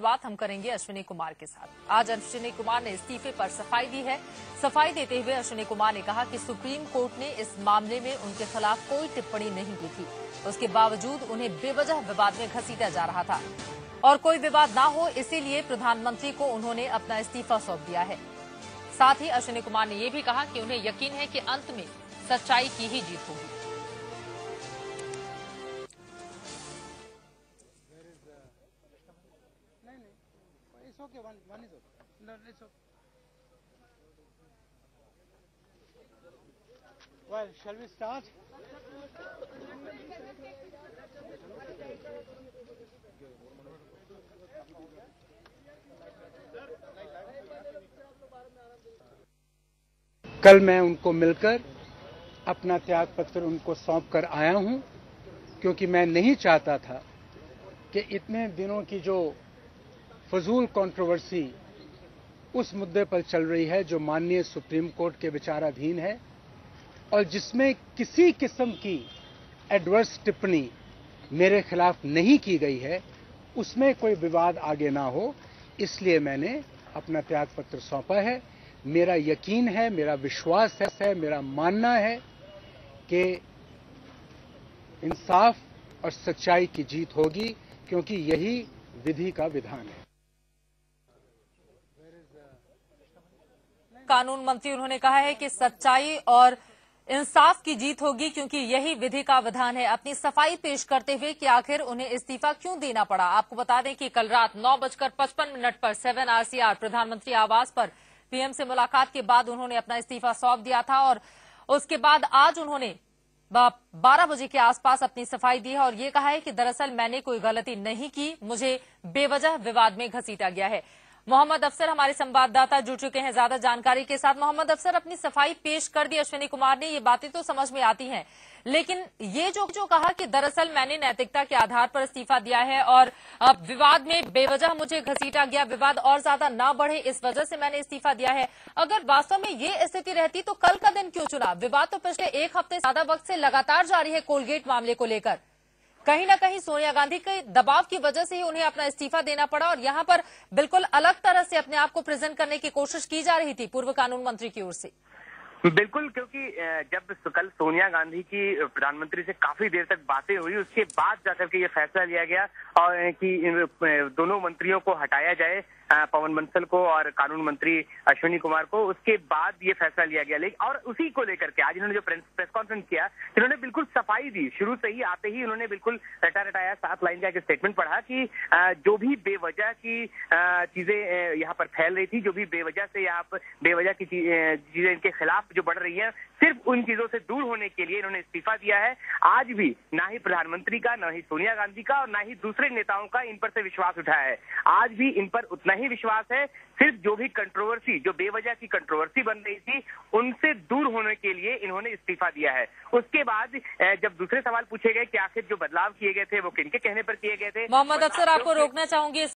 बात हम करेंगे अश्विनी कुमार के साथ। आज अश्विनी कुमार ने इस्तीफे पर सफाई दी है। सफाई देते हुए अश्विनी कुमार ने कहा कि सुप्रीम कोर्ट ने इस मामले में उनके खिलाफ कोई टिप्पणी नहीं की थी, उसके बावजूद उन्हें बेवजह विवाद में घसीटा जा रहा था और कोई विवाद ना हो इसीलिए प्रधानमंत्री को उन्होंने अपना इस्तीफा सौंप दिया है। साथ ही अश्विनी कुमार ने यह भी कहा कि उन्हें यकीन है कि अंत में सच्चाई की ही जीत होगी। Okay, one is okay. No, it's okay. Well, shall we start? कल मैं उनको मिलकर अपना त्याग पत्र उनको सौंप कर आया हूं, क्योंकि मैं नहीं चाहता था कि इतने दिनों की जो फजूल कंट्रोवर्सी उस मुद्दे पर चल रही है जो माननीय सुप्रीम कोर्ट के विचाराधीन है और जिसमें किसी किस्म की एडवर्स टिप्पणी मेरे खिलाफ नहीं की गई है, उसमें कोई विवाद आगे ना हो, इसलिए मैंने अपना त्याग पत्र सौंपा है। मेरा यकीन है, मेरा विश्वास है, मेरा मानना है कि इंसाफ और सच्चाई की जीत होगी, क्योंकि यही विधि का विधान है। कानून मंत्री उन्होंने कहा है कि सच्चाई और इंसाफ की जीत होगी क्योंकि यही विधि का विधान है। अपनी सफाई पेश करते हुए कि आखिर उन्हें इस्तीफा क्यों देना पड़ा। आपको बता दें कि कल रात 9:55 पर 7 RCR प्रधानमंत्री आवास पर पीएम से मुलाकात के बाद उन्होंने अपना इस्तीफा सौंप दिया था और उसके बाद आज उन्होंने 12 बजे के आसपास अपनी सफाई दी है और ये कहा है कि दरअसल मैंने कोई गलती नहीं की, मुझे बेवजह विवाद में घसीटा गया है। मोहम्मद अफसर हमारे संवाददाता जुड़ चुके हैं ज्यादा जानकारी के साथ। मोहम्मद अफसर, अपनी सफाई पेश कर दी अश्विनी कुमार ने, ये बातें तो समझ में आती हैं, लेकिन ये जो कहा कि दरअसल मैंने नैतिकता के आधार पर इस्तीफा दिया है और अब विवाद में बेवजह मुझे घसीटा गया, विवाद और ज्यादा ना बढ़े इस वजह से मैंने इस्तीफा दिया है। अगर वास्तव में ये स्थिति रहती तो कल का दिन क्यों चुना? विवाद तो पिछले एक हफ्ते ज्यादा वक्त से लगातार जारी है कोलगेट मामले को लेकर। कहीं ना कहीं सोनिया गांधी के दबाव की वजह से ही उन्हें अपना इस्तीफा देना पड़ा और यहां पर बिल्कुल अलग तरह से अपने आप को प्रेजेंट करने की कोशिश की जा रही थी पूर्व कानून मंत्री की ओर से। बिल्कुल, क्योंकि जब कल सोनिया गांधी की प्रधानमंत्री से काफी देर तक बातें हुई, उसके बाद जाकर के ये फैसला लिया गया और कि दोनों मंत्रियों को हटाया जाए, पवन बंसल को और कानून मंत्री अश्विनी कुमार को, उसके बाद ये फैसला लिया गया। लेकिन और उसी को लेकर के आज इन्होंने जो प्रेस कॉन्फ्रेंस किया, इन्होंने बिल्कुल सफाई दी। शुरू से ही आते ही उन्होंने बिल्कुल रटाया 7 लाइन का एक स्टेटमेंट पढ़ा कि जो भी बेवजह की चीजें यहाँ पर फैल रही थी, जो भी बेवजह से यहाँ पर बेवजह की चीजें इनके खिलाफ जो बढ़ रही है, सिर्फ उन चीजों से दूर होने के लिए इन्होंने इस्तीफा दिया है। आज भी ना ही प्रधानमंत्री का, ना ही सोनिया गांधी का और ना ही दूसरे नेताओं का इन पर से विश्वास उठाया है। आज भी इन पर उतना ही विश्वास है। सिर्फ जो भी कंट्रोवर्सी, जो बेवजह की कंट्रोवर्सी बन रही थी, उनसे दूर होने के लिए इन्होंने इस्तीफा दिया है। उसके बाद जब दूसरे सवाल पूछे गए कि आखिर जो बदलाव किए गए थे वो किनके कहने पर किए गए थे, मोहम्मद अफसर आपको रोकना चाहूंगी।